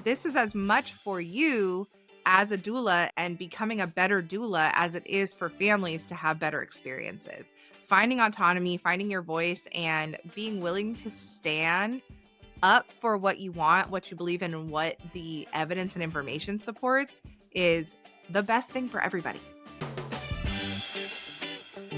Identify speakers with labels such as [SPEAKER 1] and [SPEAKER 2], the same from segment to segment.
[SPEAKER 1] This is as much for you as a doula and becoming a better doula as it is for families to have better experiences. Finding autonomy, finding your voice, and being willing to stand up for what you want, what you believe in, and what the evidence and information supports is the best thing for everybody.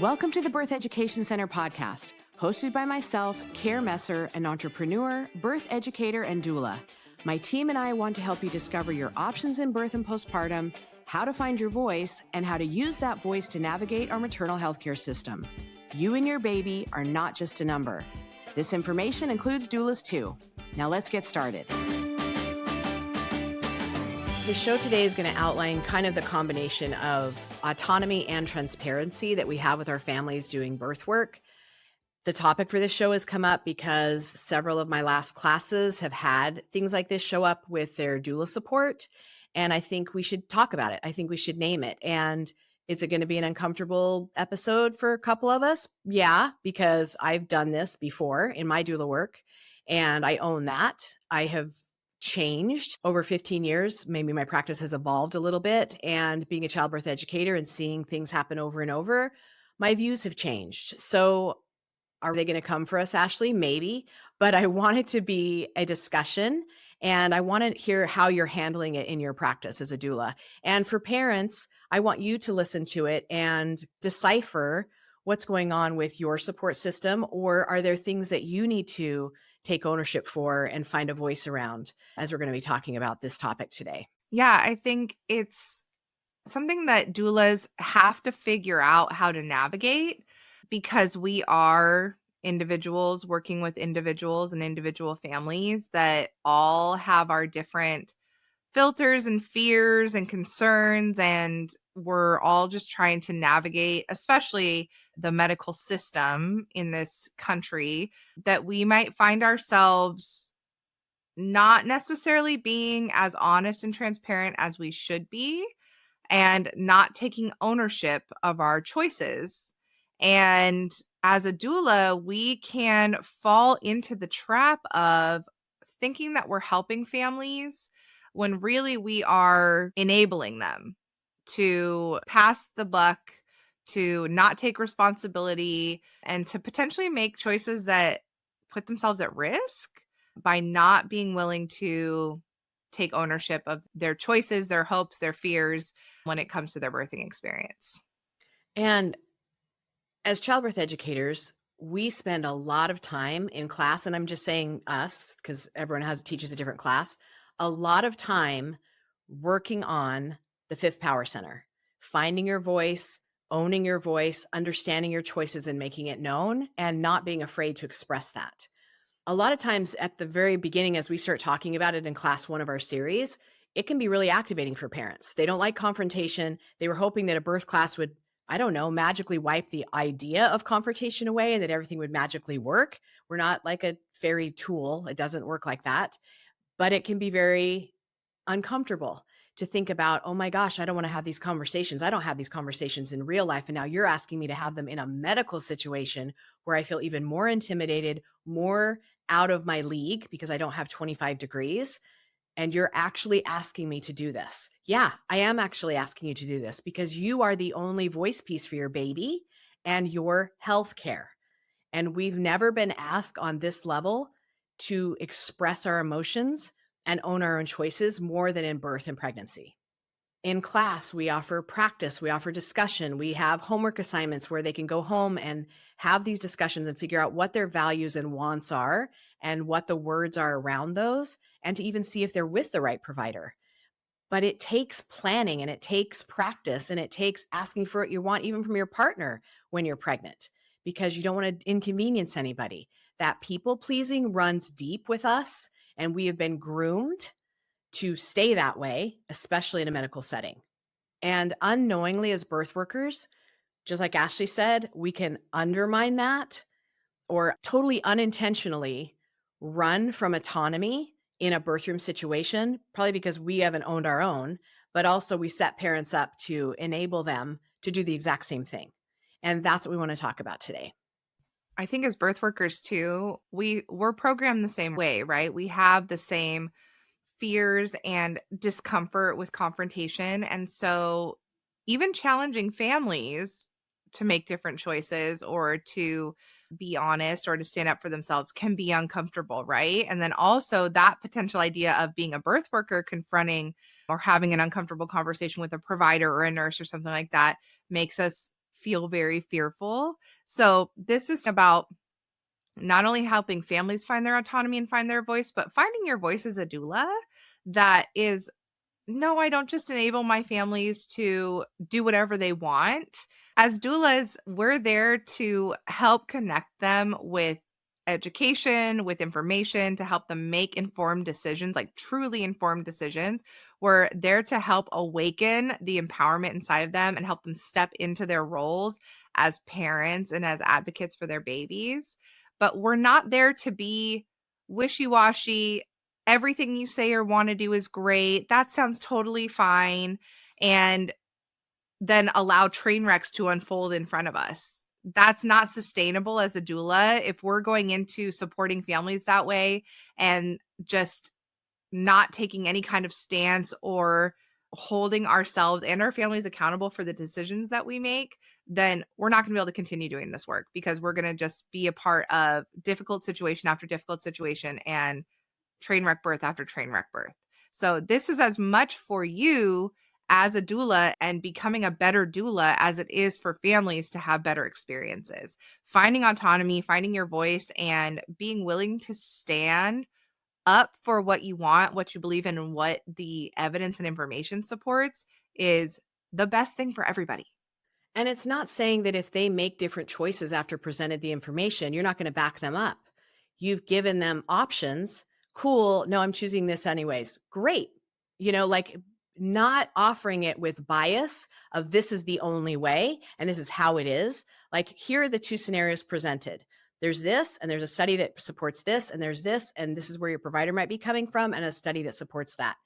[SPEAKER 2] Welcome to the Birth Education Center podcast, hosted by myself, Care Messer, an entrepreneur, birth educator, and doula. My team and I want to help you discover your options in birth and postpartum, how to find your voice, and how to use that voice to navigate our maternal healthcare system. You and your baby are not just a number. This information includes doulas too. Now let's get started. The show today is going to outline kind of the combination of autonomy and transparency that we have with our families doing birth work. The topic for this show has come up because several of my last classes have had things like this show up with their doula support. And I think we should talk about it. I think we should name it. And is it going to be an uncomfortable episode for a couple of us? Yeah, because I've done this before in my doula work and I own that. I have changed over 15 years. Maybe my practice has evolved a little bit, and being a childbirth educator and seeing things happen over and over, my views have changed. So are they going to come for us, Ashley? Maybe, but I want it to be a discussion, and I want to hear how you're handling it in your practice as a doula. And for parents, I want you to listen to it and decipher what's going on with your support system, or are there things that you need to take ownership for and find a voice around, as we're going to be talking about this topic today.
[SPEAKER 1] Yeah, I think it's something that doulas have to figure out how to navigate because we are individuals working with individuals and individual families that all have our different filters and fears and concerns, and we're all just trying to navigate, especially the medical system in this country, that we might find ourselves not necessarily being as honest and transparent as we should be, and not taking ownership of our choices. And as a doula, we can fall into the trap of thinking that we're helping families when really we are enabling them to pass the buck, to not take responsibility, and to potentially make choices that put themselves at risk by not being willing to take ownership of their choices, their hopes, their fears when it comes to their birthing experience.
[SPEAKER 2] And as childbirth educators, we spend a lot of time in class, and I'm just saying us because everyone teaches a different class, a lot of time working on the fifth power center, finding your voice, owning your voice, understanding your choices and making it known, and not being afraid to express that. A lot of times at the very beginning, as we start talking about it in class one of our series, it can be really activating for parents. They don't like confrontation. They were hoping that a birth class would, I don't know, magically wipe the idea of confrontation away and that everything would magically work. We're not like a fairy tool. It doesn't work like that. But it can be very uncomfortable to think about, oh my gosh, I don't want to have these conversations. I don't have these conversations in real life. And now you're asking me to have them in a medical situation where I feel even more intimidated, more out of my league because I don't have 25 degrees. And you're actually asking me to do this. Yeah, I am actually asking you to do this because you are the only voice piece for your baby and your health care. And we've never been asked on this level to express our emotions and own our own choices more than in birth and pregnancy. In class, we offer practice, we offer discussion, we have homework assignments where they can go home and have these discussions and figure out what their values and wants are and what the words are around those, and to even see if they're with the right provider. But it takes planning and it takes practice and it takes asking for what you want even from your partner when you're pregnant, because you don't want to inconvenience anybody. That people pleasing runs deep with us, and we have been groomed to stay that way, especially in a medical setting. And unknowingly, as birth workers, just like Ashley said, we can undermine that or totally unintentionally run from autonomy in a birth room situation, probably because we haven't owned our own, but also we set parents up to enable them to do the exact same thing. And that's what we want to talk about today.
[SPEAKER 1] I think as birth workers too, we're programmed the same way, right? We have the same fears and discomfort with confrontation. And so, even challenging families to make different choices or to be honest or to stand up for themselves can be uncomfortable, right? And then also, that potential idea of being a birth worker confronting or having an uncomfortable conversation with a provider or a nurse or something like that makes us feel very fearful. So, this is about not only helping families find their autonomy and find their voice, but finding your voice as a doula that is, no, I don't just enable my families to do whatever they want. As doulas, we're there to help connect them with education, with information, to help them make informed decisions, like truly informed decisions. We're there to help awaken the empowerment inside of them and help them step into their roles as parents and as advocates for their babies. But we're not there to be wishy washy. Everything you say or want to do is great. That sounds totally fine. And then allow train wrecks to unfold in front of us. That's not sustainable as a doula. If we're going into supporting families that way and just not taking any kind of stance or holding ourselves and our families accountable for the decisions that we make, then we're not going to be able to continue doing this work because we're going to just be a part of difficult situation after difficult situation and train wreck birth after train wreck birth. So this is as much for you as a doula and becoming a better doula as it is for families to have better experiences. Finding autonomy, finding your voice, and being willing to stand up for what you want, what you believe in, and what the evidence and information supports is the best thing for everybody.
[SPEAKER 2] And it's not saying that if they make different choices after presented the information, you're not going to back them up. You've given them options. Cool. No, I'm choosing this anyways. Great. Like not offering it with bias of this is the only way and this is how it is. Like here are the two scenarios presented. There's this, and there's a study that supports this, and there's this, and this is where your provider might be coming from, and a study that supports that.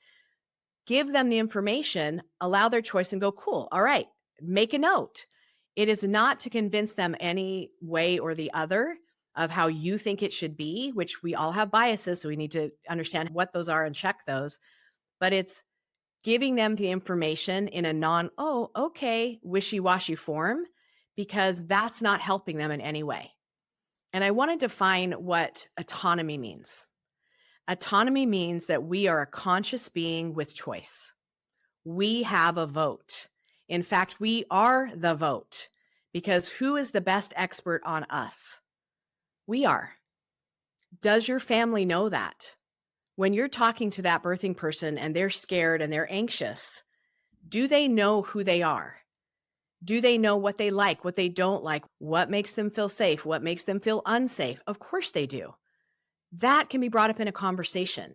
[SPEAKER 2] Give them the information, allow their choice, and go, cool. All right, make a note. It is not to convince them any way or the other of how you think it should be, which we all have biases. So we need to understand what those are and check those. But it's giving them the information in a oh, okay, wishy washy form, because that's not helping them in any way. And I want to define what autonomy means. Autonomy means that we are a conscious being with choice. We have a vote. In fact, we are the vote, because who is the best expert on us? We are. Does your family know that? When you're talking to that birthing person and they're scared and they're anxious, do they know who they are? Do they know what they like, what they don't like, what makes them feel safe, what makes them feel unsafe? Of course they do. That can be brought up in a conversation.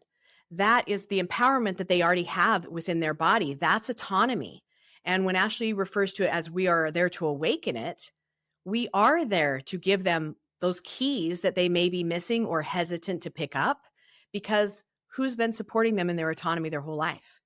[SPEAKER 2] That is the empowerment that they already have within their body. That's autonomy. And when Ashley refers to it as we are there to awaken it, we are there to give them those keys that they may be missing or hesitant to pick up, because who's been supporting them in their autonomy their whole life?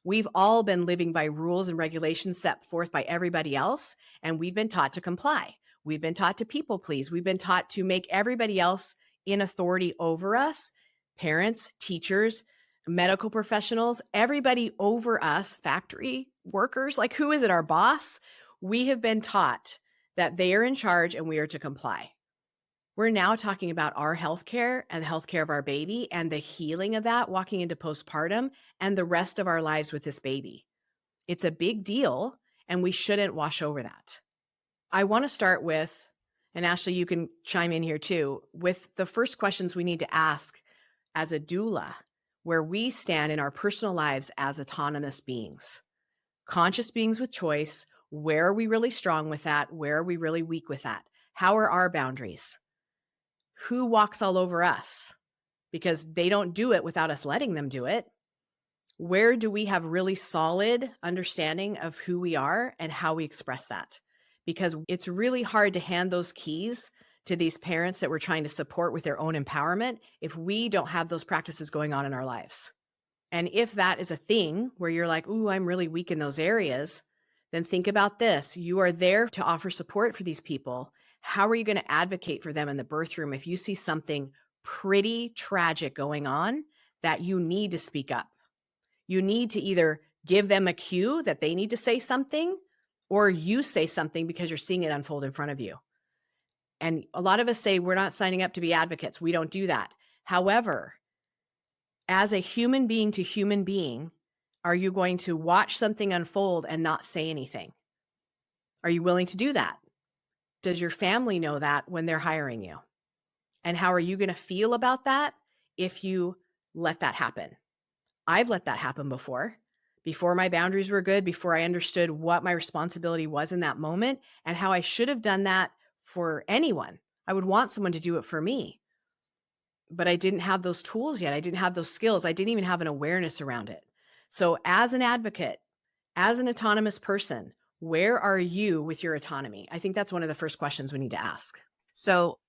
[SPEAKER 2] We've all been living by rules and regulations set forth by everybody else, and we've been taught to comply. We've been taught to people please. We've been taught to make everybody else in authority over us, parents, teachers, medical professionals, everybody over us, factory workers, like who is it, our boss? We have been taught that they are in charge and we are to comply. We're now talking about our healthcare and the healthcare of our baby and the healing of that, walking into postpartum and the rest of our lives with this baby. It's a big deal, and we shouldn't wash over that. I want to start with, and Ashley, you can chime in here too, with the first questions we need to ask as a doula, where we stand in our personal lives as autonomous beings, conscious beings with choice. Where are we really strong with that? Where are we really weak with that? How are our boundaries? Who walks all over us? Because they don't do it without us letting them do it. Where do we have really solid understanding of who we are and how we express that? Because it's really hard to hand those keys to these parents that we're trying to support with their own empowerment if we don't have those practices going on in our lives. And if that is a thing where you're like, ooh, I'm really weak in those areas, then think about this. You are there to offer support for these people. How are you going to advocate for them in the birth room if you see something pretty tragic going on that you need to speak up? You need to either give them a cue that they need to say something, or you say something because you're seeing it unfold in front of you. And a lot of us say we're not signing up to be advocates. We don't do that. However, as a human being to human being, are you going to watch something unfold and not say anything? Are you willing to do that? Does your family know that when they're hiring you? And how are you going to feel about that if you let that happen? I've let that happen before my boundaries were good, before I understood what my responsibility was in that moment and how I should have done that for anyone. I would want someone to do it for me, but I didn't have those tools yet. I didn't have those skills. I didn't even have an awareness around it. So, as an advocate, as an autonomous person, where are you with your autonomy? I think that's one of the first questions we need to ask.
[SPEAKER 1] So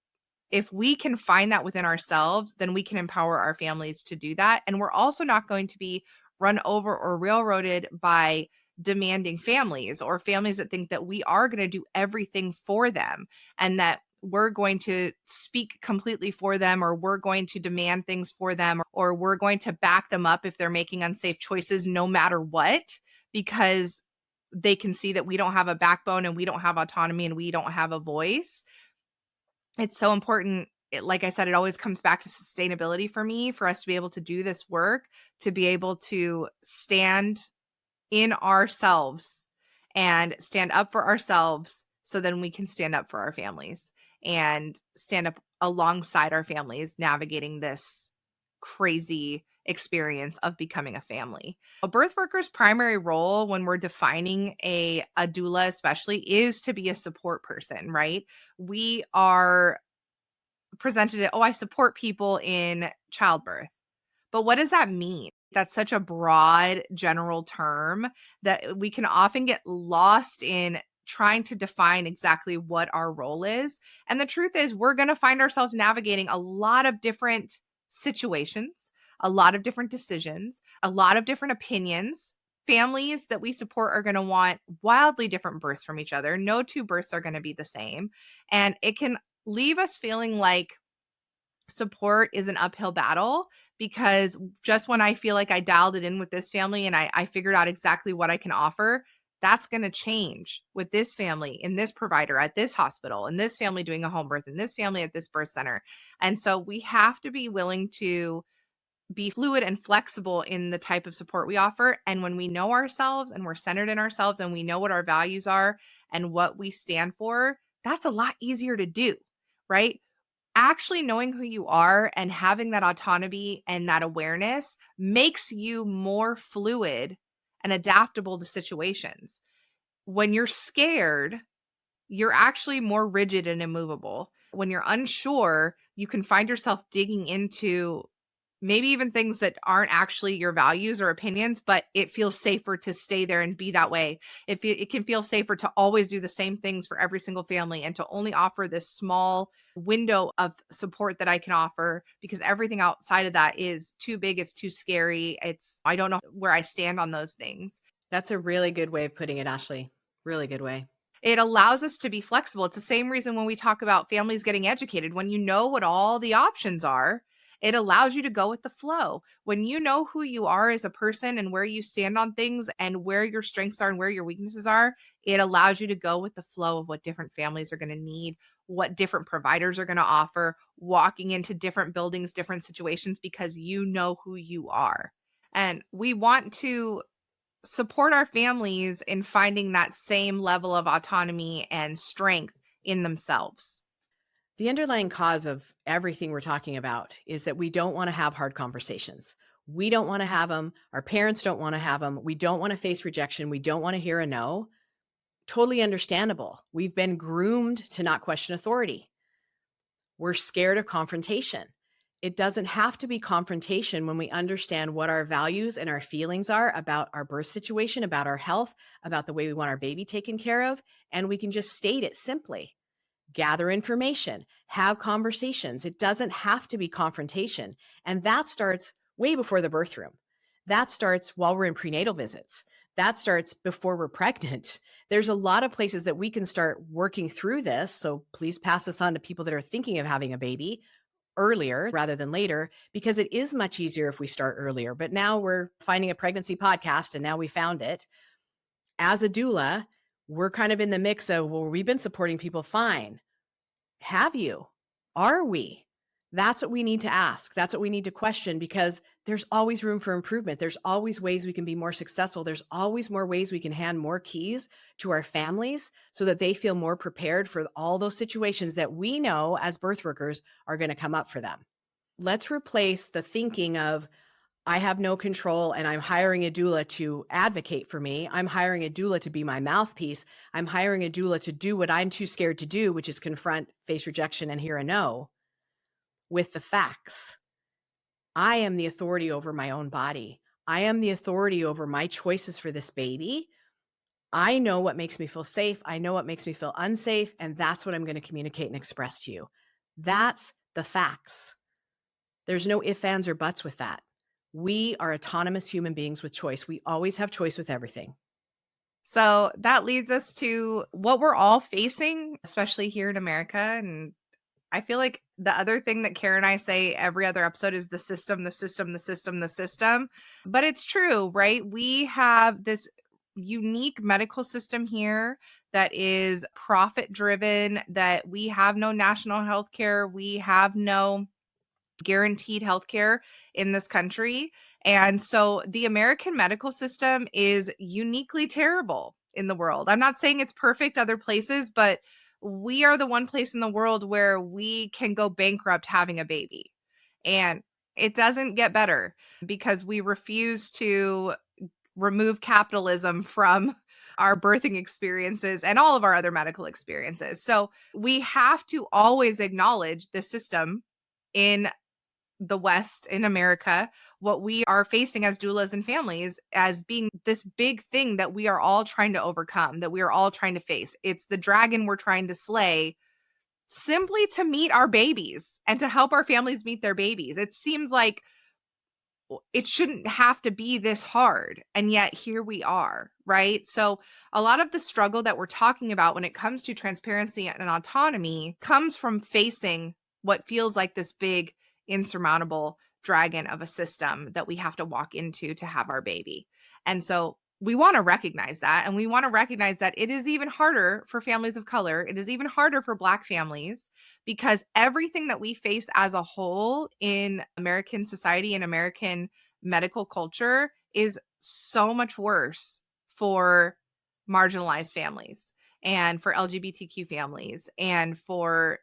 [SPEAKER 1] if we can find that within ourselves, then we can empower our families to do that. And we're also not going to be run over or railroaded by demanding families or families that think that we are going to do everything for them and that we're going to speak completely for them or we're going to demand things for them or we're going to back them up if they're making unsafe choices no matter what, because they can see that we don't have a backbone and we don't have autonomy and we don't have a voice. It's so important. Like I said, it always comes back to sustainability for me, for us to be able to do this work, to be able to stand in ourselves and stand up for ourselves so then we can stand up for our families and stand up alongside our families navigating this crazy experience of becoming a family. A birth worker's primary role when we're defining a doula especially is to be a support person, right? We are presented it, oh, I support people in childbirth. But what does that mean? That's such a broad general term that we can often get lost in trying to define exactly what our role is. And the truth is, we're going to find ourselves navigating a lot of different situations, a lot of different decisions, a lot of different opinions. Families that we support are going to want wildly different births from each other. No two births are going to be the same. And it can leave us feeling like support is an uphill battle because just when I feel like I dialed it in with this family and I figured out exactly what I can offer, that's going to change with this family, in this provider, at this hospital, in this family doing a home birth, in this family at this birth center. And so we have to be willing to be fluid and flexible in the type of support we offer. And when we know ourselves and we're centered in ourselves and we know what our values are and what we stand for, that's a lot easier to do, right? Actually knowing who you are and having that autonomy and that awareness makes you more fluid and adaptable to situations. When you're scared, you're actually more rigid and immovable. When you're unsure, you can find yourself digging into maybe even things that aren't actually your values or opinions, but it feels safer to stay there and be that way. It can feel safer to always do the same things for every single family and to only offer this small window of support that I can offer because everything outside of that is too big, it's too scary. I don't know where I stand on those things.
[SPEAKER 2] That's a really good way of putting it, Ashley. Really good way.
[SPEAKER 1] It allows us to be flexible. It's the same reason when we talk about families getting educated. When you know what all the options are, it allows you to go with the flow. When you know who you are as a person and where you stand on things and where your strengths are and where your weaknesses are, it allows you to go with the flow of what different families are going to need, what different providers are going to offer, walking into different buildings, different situations because you know who you are. And we want to support our families in finding that same level of autonomy and strength in themselves.
[SPEAKER 2] The underlying cause of everything we're talking about is that we don't want to have hard conversations. We don't want to have them. Our parents don't want to have them. We don't want to face rejection. We don't want to hear a no. Totally understandable. We've been groomed to not question authority. We're scared of confrontation. It doesn't have to be confrontation when we understand what our values and our feelings are about our birth situation, about our health, about the way we want our baby taken care of. And we can just state it simply. Gather information, have conversations. It doesn't have to be confrontation. And that starts way before the birth room. That starts while we're in prenatal visits. That starts before we're pregnant. There's a lot of places that we can start working through this. So please pass this on to people that are thinking of having a baby earlier rather than later, because it is much easier if we start earlier. But now we're finding a pregnancy podcast, and now we found it. As a doula, we're kind of in the mix of, well, we've been supporting people fine. Have you? Are we? That's what we need to ask. That's what we need to question, because there's always room for improvement. There's always ways we can be more successful. There's always more ways we can hand more keys to our families so that they feel more prepared for all those situations that we know as birth workers are going to come up for them. Let's replace the thinking of, I have no control and I'm hiring a doula to advocate for me. I'm hiring a doula to be my mouthpiece. I'm hiring a doula to do what I'm too scared to do, which is confront, face rejection, and hear a no with the facts. I am the authority over my own body. I am the authority over my choices for this baby. I know what makes me feel safe. I know what makes me feel unsafe. And that's what I'm going to communicate and express to you. That's the facts. There's no ifs, ands, or buts with that. We are autonomous human beings with choice. We always have choice with everything.
[SPEAKER 1] So that leads us to what we're all facing, especially here in America. And I feel like the other thing that Kara and I say every other episode is the system, the system, the system, the system. But it's true, right? We have this unique medical system here that is profit driven, that we have no national health care. We have no guaranteed healthcare in this country. And so the American medical system is uniquely terrible in the world. I'm not saying it's perfect other places, but we are the one place in the world where we can go bankrupt having a baby. And it doesn't get better because we refuse to remove capitalism from our birthing experiences and all of our other medical experiences. So we have to always acknowledge the system in the West, in America, what we are facing as doulas and families as being this big thing that we are all trying to overcome, that we are all trying to face. It's the dragon we're trying to slay simply to meet our babies and to help our families meet their babies. It seems like it shouldn't have to be this hard. And yet here we are, right? So a lot of the struggle that we're talking about when it comes to transparency and autonomy comes from facing what feels like this big, insurmountable dragon of a system that we have to walk into to have our baby. And so we want to recognize that. And we want to recognize that it is even harder for families of color. It is even harder for Black families because everything that we face as a whole in American society and American medical culture is so much worse for marginalized families and for LGBTQ families and for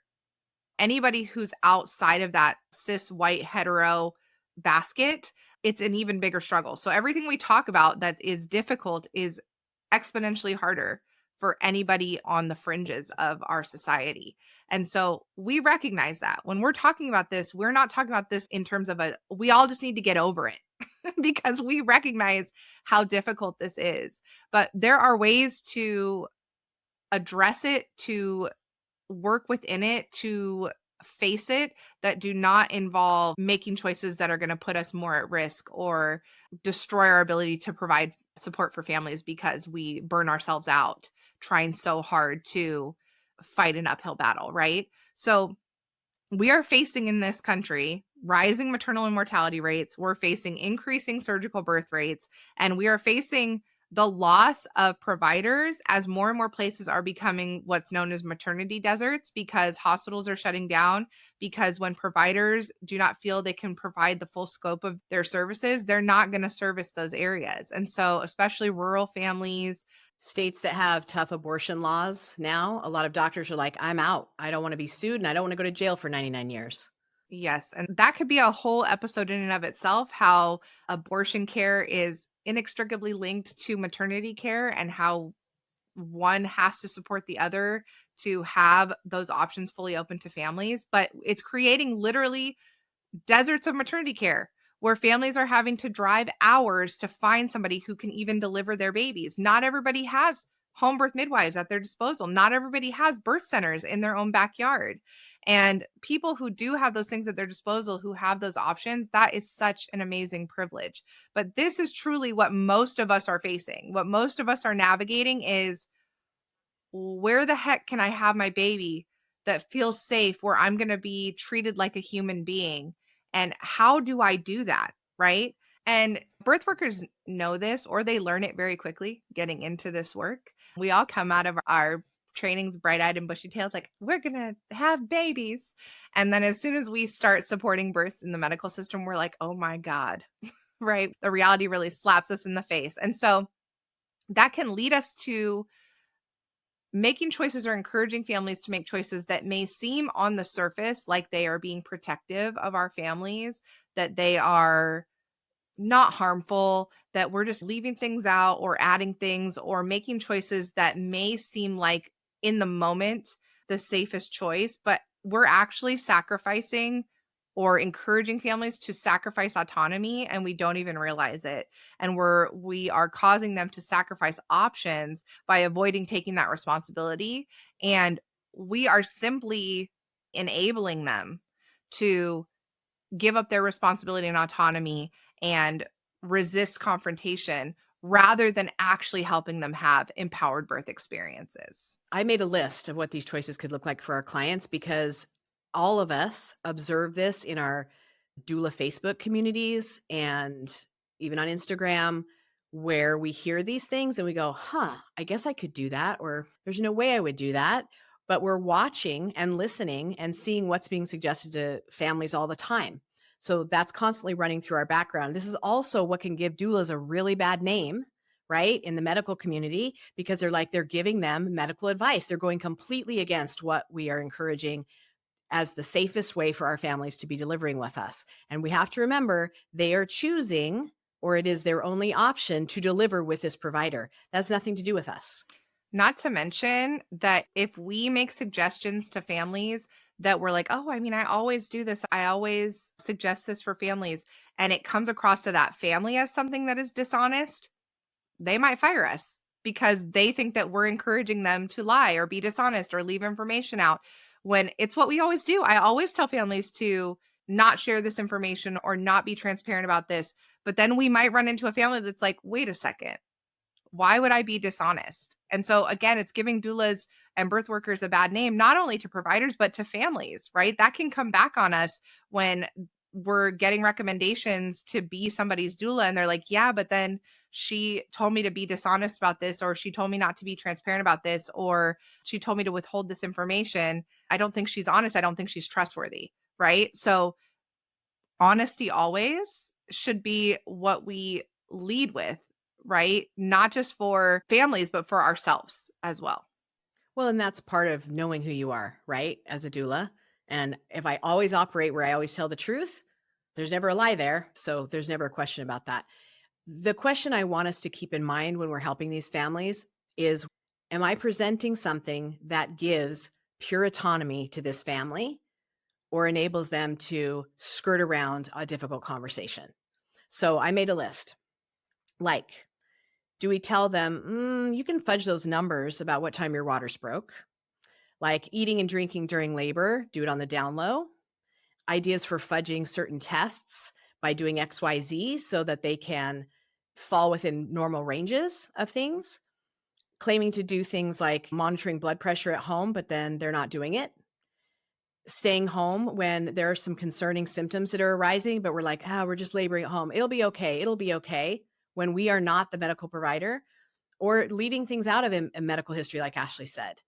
[SPEAKER 1] anybody who's outside of that cis white hetero basket. It's an even bigger struggle. So everything we talk about that is difficult is exponentially harder for anybody on the fringes of our society. And so we recognize that when we're talking about this, we're not talking about this in terms of we all just need to get over it because we recognize how difficult this is. But there are ways to address it, to work within it, to face it, that do not involve making choices that are going to put us more at risk or destroy our ability to provide support for families because we burn ourselves out trying so hard to fight an uphill battle, right? So we are facing in this country rising maternal and mortality rates. We're facing increasing surgical birth rates, and we are facing the loss of providers as more and more places are becoming what's known as maternity deserts because hospitals are shutting down, because when providers do not feel they can provide the full scope of their services, they're not going to service those areas. And so especially rural families,
[SPEAKER 2] states that have tough abortion laws now, a lot of doctors are like, I'm out. I don't want to be sued and I don't want to go to jail for 99 years.
[SPEAKER 1] yes, and that could be a whole episode in and of itself, how abortion care is inextricably linked to maternity care and how one has to support the other to have those options fully open to families. But it's creating literally deserts of maternity care where families are having to drive hours to find somebody who can even deliver their babies. Not everybody has home birth midwives at their disposal. Not everybody has birth centers in their own backyard. And people who do have those things at their disposal, who have those options, that is such an amazing privilege. But this is truly what most of us are facing. What most of us are navigating is, where the heck can I have my baby that feels safe, where I'm going to be treated like a human being. And how do I do that? Right. And birth workers know this, or they learn it very quickly getting into this work. We all come out of our trainings bright eyed and bushy tailed, like, we're going to have babies. And then as soon as we start supporting births in the medical system, we're like, oh my God, right? The reality really slaps us in the face. And so that can lead us to making choices or encouraging families to make choices that may seem on the surface like they are being protective of our families, that they are not harmful, that we're just leaving things out or adding things or making choices that may seem like in the moment the safest choice, but we're actually sacrificing or encouraging families to sacrifice autonomy, and we don't even realize it. And we are causing them to sacrifice options by avoiding taking that responsibility, and we are simply enabling them to give up their responsibility and autonomy and resist confrontation rather than actually helping them have empowered birth experiences.
[SPEAKER 2] I made a list of what these choices could look like for our clients because all of us observe this in our doula Facebook communities and even on Instagram, where we hear these things and we go, huh, I guess I could do that, or there's no way I would do that. But we're watching and listening and seeing what's being suggested to families all the time. So that's constantly running through our background. This is also what can give doulas a really bad name, right, in the medical community, because they're giving them medical advice. They're going completely against what we are encouraging as the safest way for our families to be delivering with us. And we have to remember they are choosing, or it is their only option to deliver with this provider. That's nothing to do with us.
[SPEAKER 1] Not to mention that if we make suggestions to families that we're like, oh, I mean, I always do this, I always suggest this for families, and it comes across to that family as something that is dishonest, they might fire us because they think that we're encouraging them to lie or be dishonest or leave information out, when it's what we always do. I always tell families to not share this information or not be transparent about this. But then we might run into a family that's like, wait a second, why would I be dishonest? And so again, it's giving doulas and birth workers a bad name, not only to providers, but to families, right? That can come back on us when we're getting recommendations to be somebody's doula. And they're like, yeah, but then she told me to be dishonest about this, or she told me not to be transparent about this, or she told me to withhold this information. I don't think she's honest. I don't think she's trustworthy. Right. So honesty always should be what we lead with, right? Not just for families, but for ourselves as well.
[SPEAKER 2] Well, and that's part of knowing who you are, right? As a doula. And if I always operate where I always tell the truth, there's never a lie there. So there's never a question about that. The question I want us to keep in mind when we're helping these families is, am I presenting something that gives pure autonomy to this family or enables them to skirt around a difficult conversation? So I made a list. Like, do we tell them, you can fudge those numbers about what time your waters broke? Like eating and drinking during labor, do it on the down low. Ideas for fudging certain tests by doing XYZ so that they can fall within normal ranges of things. Claiming to do things like monitoring blood pressure at home, but then they're not doing it. Staying home when there are some concerning symptoms that are arising, but we're like, we're just laboring at home. It'll be okay. It'll be okay, when we are not the medical provider, or leaving things out of a medical history, like Ashley said.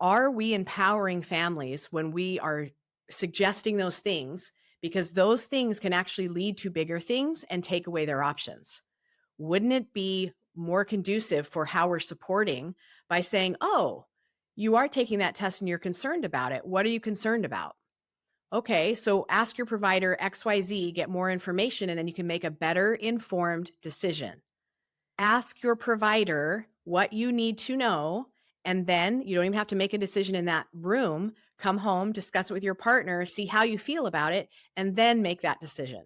[SPEAKER 2] Are we empowering families when we are suggesting those things? Because those things can actually lead to bigger things and take away their options. Wouldn't it be more conducive for how we're supporting by saying, oh, you are taking that test and you're concerned about it. What are you concerned about? Okay, so ask your provider XYZ, get more information, and then you can make a better informed decision. Ask your provider what you need to know, and then you don't even have to make a decision in that room. Come home, discuss it with your partner, see how you feel about it, and then make that decision.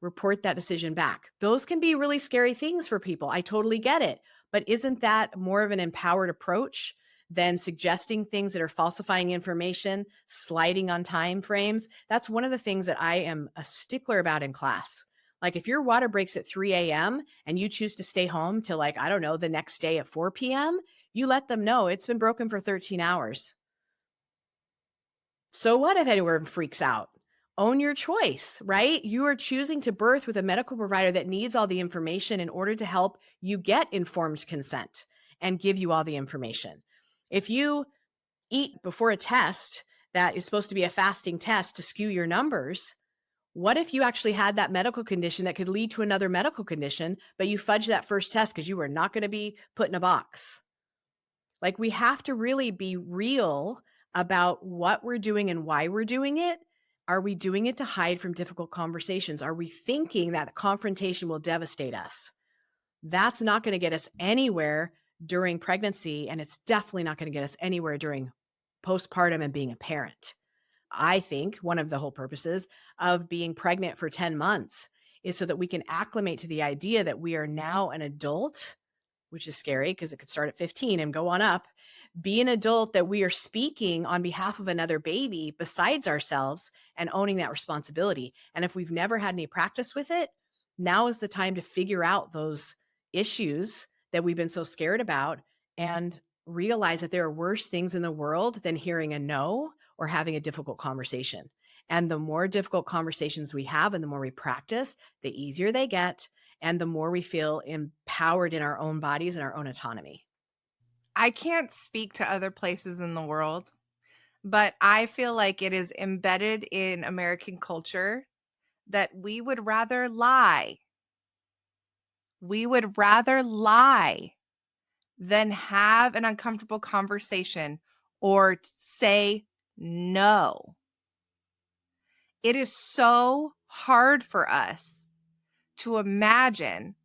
[SPEAKER 2] Report that decision back. Those can be really scary things for people. I totally get it. But isn't that more of an empowered approach than suggesting things that are falsifying information, sliding on time frames? That's one of the things that I am a stickler about in class. Like if your water breaks at 3 a.m. and you choose to stay home till, like, I don't know, the next day at 4 p.m., you let them know it's been broken for 13 hours. So what if anyone freaks out? Own your choice, right? You are choosing to birth with a medical provider that needs all the information in order to help you get informed consent and give you all the information. If you eat before a test that is supposed to be a fasting test to skew your numbers, what if you actually had that medical condition that could lead to another medical condition, but you fudged that first test because you were not going to be put in a box? Like, we have to really be real about what we're doing and why we're doing it. Are we doing it to hide from difficult conversations? Are we thinking that confrontation will devastate us? That's not going to get us anywhere during pregnancy. And it's definitely not going to get us anywhere during postpartum and being a parent. I think one of the whole purposes of being pregnant for 10 months is so that we can acclimate to the idea that we are now an adult, which is scary because it could start at 15 and go on up. Be an adult that we are speaking on behalf of another baby besides ourselves and owning that responsibility. And if we've never had any practice with it, now is the time to figure out those issues that we've been so scared about and realize that there are worse things in the world than hearing a no or having a difficult conversation. And the more difficult conversations we have and the more we practice, the easier they get and the more we feel empowered in our own bodies and our own autonomy.
[SPEAKER 1] I can't speak to other places in the world, but I feel like it is embedded in American culture that we would rather lie. We would rather lie than have an uncomfortable conversation or say no. It is so hard for us to imagine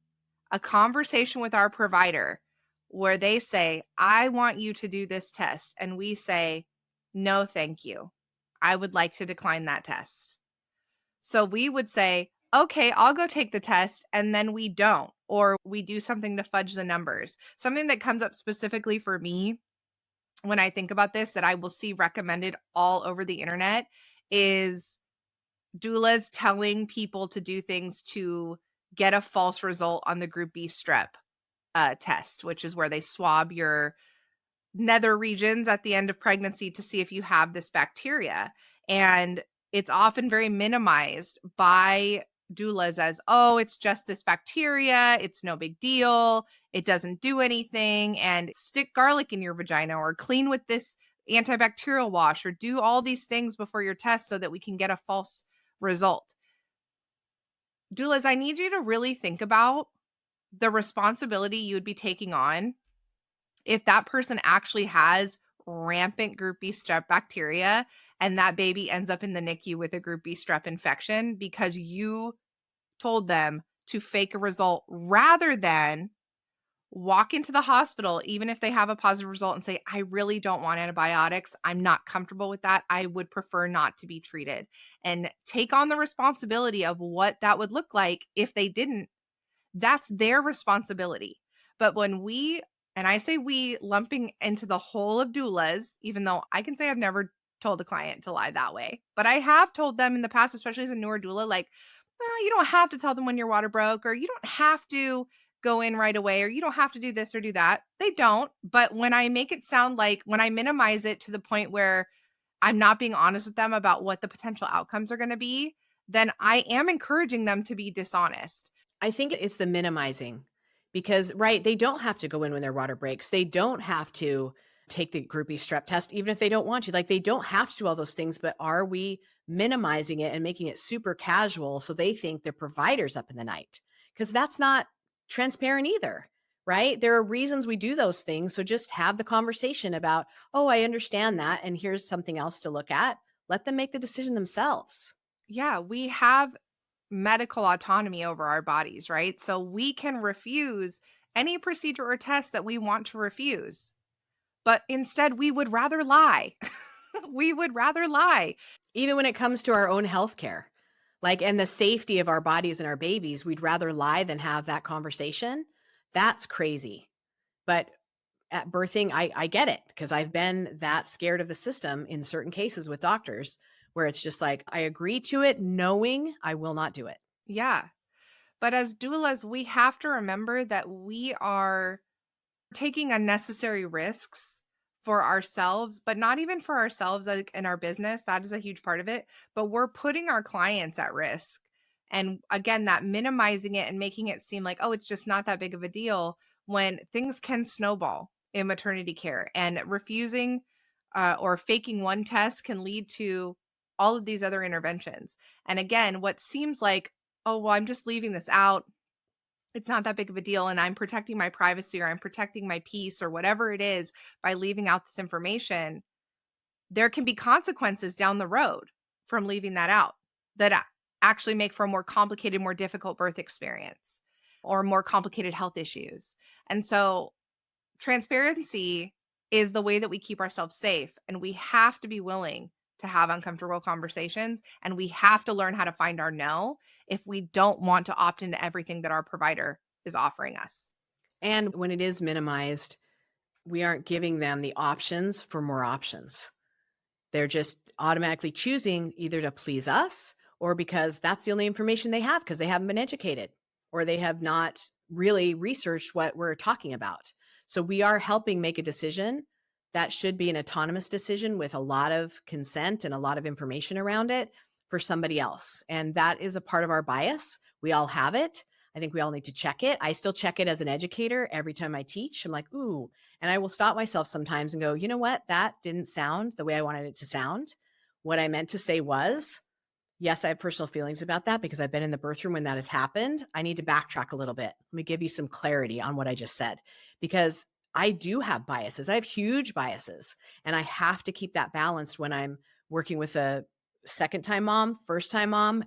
[SPEAKER 1] a conversation with our provider where they say, I want you to do this test. And we say, no, thank you. I would like to decline that test. So we would say, okay, I'll go take the test. And then we don't, or we do something to fudge the numbers. Something that comes up specifically for me when I think about this that I will see recommended all over the internet is doulas telling people to do things to get a false result on the group B strep test, which is where they swab your nether regions at the end of pregnancy to see if you have this bacteria. And it's often very minimized by doulas as, oh, it's just this bacteria. It's no big deal. It doesn't do anything. And stick garlic in your vagina or clean with this antibacterial wash or do all these things before your test so that we can get a false result. Doulas, I need you to really think about the responsibility you would be taking on if that person actually has rampant group B strep bacteria and that baby ends up in the NICU with a group B strep infection because you told them to fake a result rather than walk into the hospital, even if they have a positive result, and say, I really don't want antibiotics. I'm not comfortable with that. I would prefer not to be treated. And take on the responsibility of what that would look like if they didn't. That's their responsibility. But when we, and I say we, lumping into the whole of doulas, even though I can say I've never told a client to lie that way, but I have told them in the past, especially as a newer doula, like, well, you don't have to tell them when your water broke, or you don't have to go in right away, or you don't have to do this or do that. They don't. But when I make it sound like, when I minimize it to the point where I'm not being honest with them about what the potential outcomes are going to be, then I am encouraging them to be dishonest.
[SPEAKER 2] I think it's the minimizing because, right, they don't have to go in when their water breaks. They don't have to take the groupie strep test, even if they don't want to. Like, they don't have to do all those things, but are we minimizing it and making it super casual so they think their provider's up in the night? Because that's not transparent either, right? There are reasons we do those things. So just have the conversation about, oh, I understand that. And here's something else to look at. Let them make the decision themselves.
[SPEAKER 1] Yeah, we have medical autonomy over our bodies, right? So we can refuse any procedure or test that we want to refuse. But instead, we would rather lie. We would rather lie.
[SPEAKER 2] Even when it comes to our own healthcare, like, and the safety of our bodies and our babies, we'd rather lie than have that conversation. That's crazy. But at birthing, I get it because I've been that scared of the system in certain cases with doctors where it's just like, I agree to it knowing I will not do it.
[SPEAKER 1] Yeah. But as doulas, we have to remember that we are taking unnecessary risks for ourselves, but not even for ourselves, like in our business. That is a huge part of it. But we're putting our clients at risk. And again, that minimizing it and making it seem like, oh, it's just not that big of a deal when things can snowball in maternity care, and refusing or faking one test can lead to all of these other interventions. And again, what seems like, oh, well, I'm just leaving this out, it's not that big of a deal, and I'm protecting my privacy or I'm protecting my peace or whatever it is by leaving out this information, there can be consequences down the road from leaving that out that actually make for a more complicated, more difficult birth experience or more complicated health issues. And so transparency is the way that we keep ourselves safe, and we have to be willing to have uncomfortable conversations, and we have to learn how to find our no if we don't want to opt into everything that our provider is offering us.
[SPEAKER 2] And when it is minimized, we aren't giving them the options for more options. They're just automatically choosing either to please us or because that's the only information they have because they haven't been educated or they have not really researched what we're talking about. So we are helping make a decision that should be an autonomous decision with a lot of consent and a lot of information around it for somebody else. And that is a part of our bias. We all have it. I think we all need to check it. I still check it as an educator every time I teach. I'm like, ooh, and I will stop myself sometimes and go, you know what? That didn't sound the way I wanted it to sound. What I meant to say was, yes, I have personal feelings about that because I've been in the birth room when that has happened. I need to backtrack a little bit. Let me give you some clarity on what I just said because I do have biases. I have huge biases and I have to keep that balanced when I'm working with a second time mom, first time mom,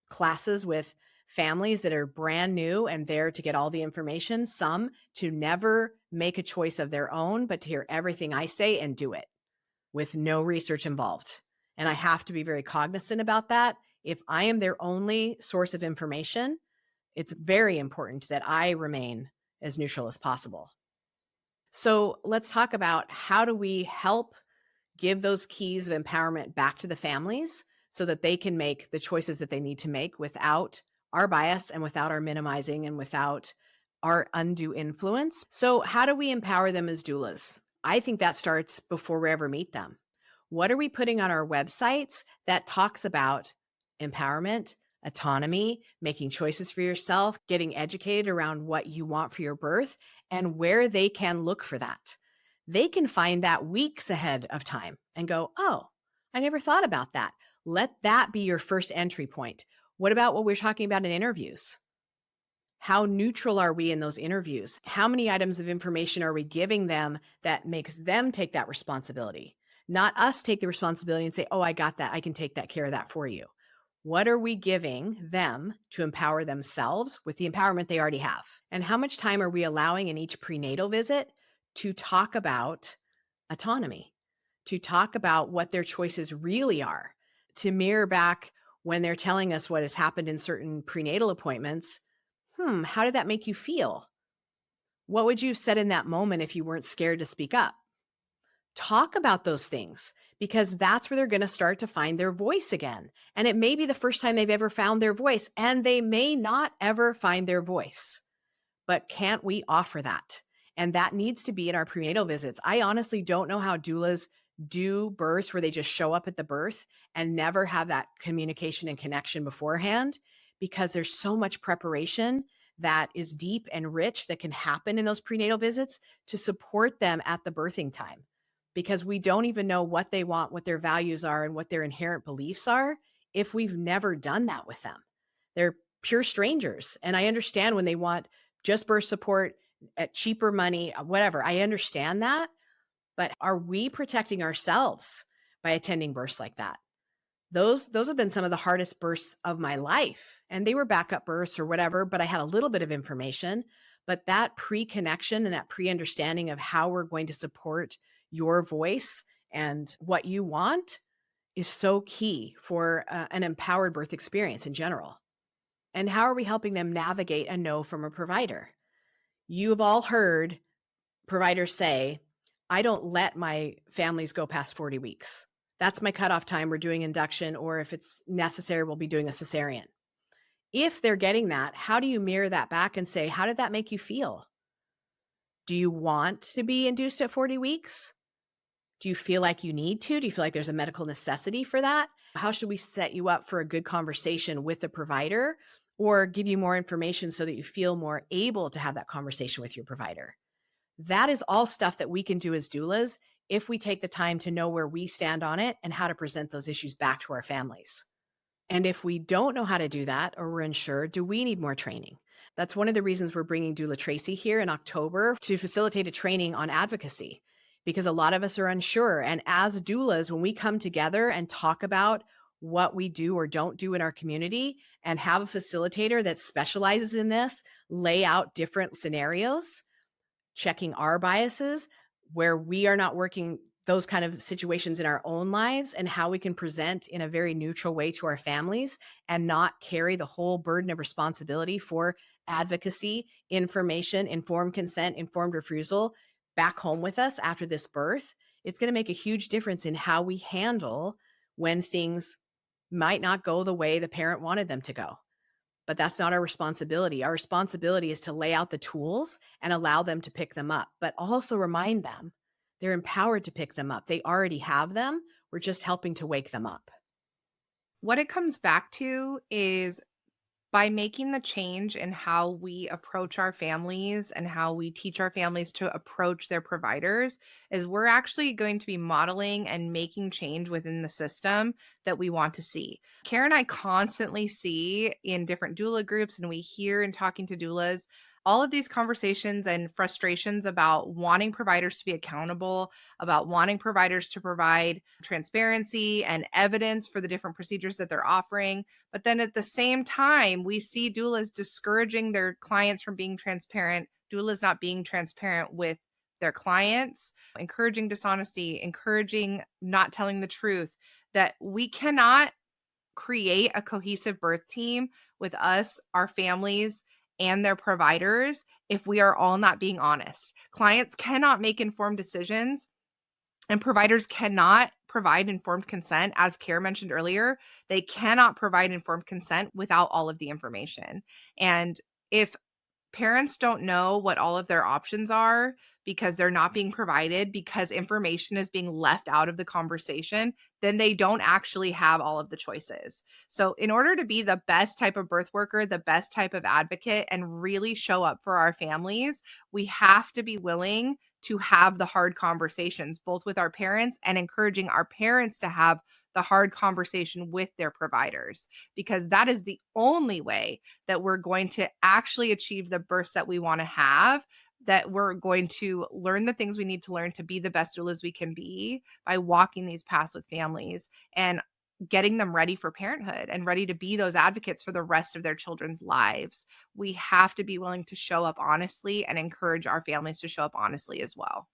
[SPEAKER 2] classes with families that are brand new and there to get all the information, some to never make a choice of their own, but to hear everything I say and do it with no research involved. And I have to be very cognizant about that. If I am their only source of information, it's very important that I remain as neutral as possible. So let's talk about how do we help give those keys of empowerment back to the families so that they can make the choices that they need to make without our bias and without our minimizing and without our undue influence. So, how do we empower them as doulas? I think that starts before we ever meet them. What are we putting on our websites that talks about empowerment, autonomy, making choices for yourself, getting educated around what you want for your birth, and where they can look for that? They can find that weeks ahead of time and go, oh, I never thought about that. Let that be your first entry point. What about what we're talking about in interviews? How neutral are we in those interviews? How many items of information are we giving them that makes them take that responsibility? Not us take the responsibility and say, oh, I got that. I can take that care of that for you. What are we giving them to empower themselves with the empowerment they already have? And how much time are we allowing in each prenatal visit to talk about autonomy, to talk about what their choices really are, to mirror back when they're telling us what has happened in certain prenatal appointments? How did that make you feel? What would you have said in that moment if you weren't scared to speak up? Talk about those things because that's where they're going to start to find their voice again. And it may be the first time they've ever found their voice, and they may not ever find their voice. But can't we offer that? And that needs to be in our prenatal visits. I honestly don't know how doulas do births where they just show up at the birth and never have that communication and connection beforehand, because there's so much preparation that is deep and rich that can happen in those prenatal visits to support them at the birthing time. Because we don't even know what they want, what their values are, and what their inherent beliefs are if we've never done that with them. They're pure strangers. And I understand when they want just birth support at cheaper money, whatever. I understand that. But are we protecting ourselves by attending births like that? Those have been some of the hardest births of my life. And they were backup births or whatever, but I had a little bit of information. But that pre-connection and that pre-understanding of how we're going to support your voice and what you want is so key for an empowered birth experience in general. And how are we helping them navigate a no from a provider? You've all heard providers say, I don't let my families go past 40 weeks. That's my cutoff time. We're doing induction, or if it's necessary, we'll be doing a cesarean. If they're getting that, how do you mirror that back and say, how did that make you feel? Do you want to be induced at 40 weeks? Do you feel like you need to? Do you feel like there's a medical necessity for that? How should we set you up for a good conversation with the provider or give you more information so that you feel more able to have that conversation with your provider? That is all stuff that we can do as doulas if we take the time to know where we stand on it and how to present those issues back to our families. And if we don't know how to do that or we're unsure, do we need more training? That's one of the reasons we're bringing Doula Tracy here in October to facilitate a training on advocacy, because a lot of us are unsure. And as doulas, when we come together and talk about what we do or don't do in our community and have a facilitator that specializes in this, lay out different scenarios, checking our biases where we are not working those kind of situations in our own lives and how we can present in a very neutral way to our families and not carry the whole burden of responsibility for advocacy, information, informed consent, informed refusal back home with us after this birth. It's going to make a huge difference in how we handle when things might not go the way the parent wanted them to go. But that's not our responsibility. Our responsibility is to lay out the tools and allow them to pick them up, but also remind them they're empowered to pick them up. They already have them. We're just helping to wake them up.
[SPEAKER 1] What it comes back to is by making the change in how we approach our families and how we teach our families to approach their providers is we're actually going to be modeling and making change within the system that we want to see. Karen and I constantly see in different doula groups, and we hear in talking to doulas all of these conversations and frustrations about wanting providers to be accountable, about wanting providers to provide transparency and evidence for the different procedures that they're offering. But then at the same time, we see doulas discouraging their clients from being transparent, doulas not being transparent with their clients, encouraging dishonesty, encouraging not telling the truth, that we cannot create a cohesive birth team with us, our families, and their providers if we are all not being honest. Clients cannot make informed decisions and providers cannot provide informed consent. As Kara mentioned earlier, they cannot provide informed consent without all of the information. And if parents don't know what all of their options are because they're not being provided, because information is being left out of the conversation, then they don't actually have all of the choices. So in order to be the best type of birth worker, the best type of advocate, and really show up for our families, we have to be willing to have the hard conversations, both with our parents and encouraging our parents to have the hard conversation with their providers, because that is the only way that we're going to actually achieve the births that we want to have, that we're going to learn the things we need to learn to be the best doulas we can be by walking these paths with families and getting them ready for parenthood and ready to be those advocates for the rest of their children's lives. We have to be willing to show up honestly and encourage our families to show up honestly as well.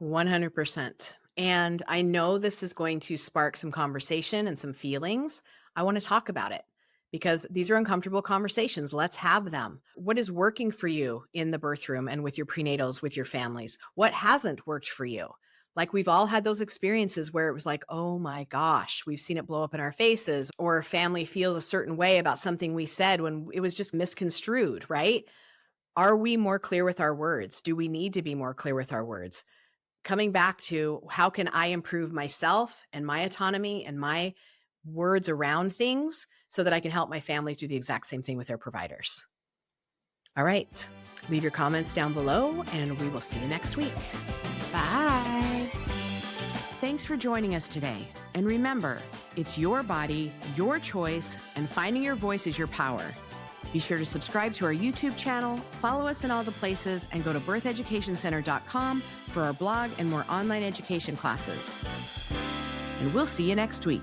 [SPEAKER 2] 100%. And I know this is going to spark some conversation and some feelings. I want to talk about it because these are uncomfortable conversations. Let's have them. What is working for you in the birth room and with your prenatals, with your families? What hasn't worked for you? Like, we've all had those experiences where it was like, oh my gosh, we've seen it blow up in our faces, or a family feels a certain way about something we said when it was just misconstrued, right? Are we more clear with our words? Do we need to be more clear with our words? Coming back to how can I improve myself and my autonomy and my words around things so that I can help my families do the exact same thing with their providers. All right. Leave your comments down below and we will see you next week. Bye. Thanks for joining us today. And remember, it's your body, your choice, and finding your voice is your power. Be sure to subscribe to our YouTube channel, follow us in all the places, and go to birtheducationcenter.com for our blog and more online education classes. And we'll see you next week.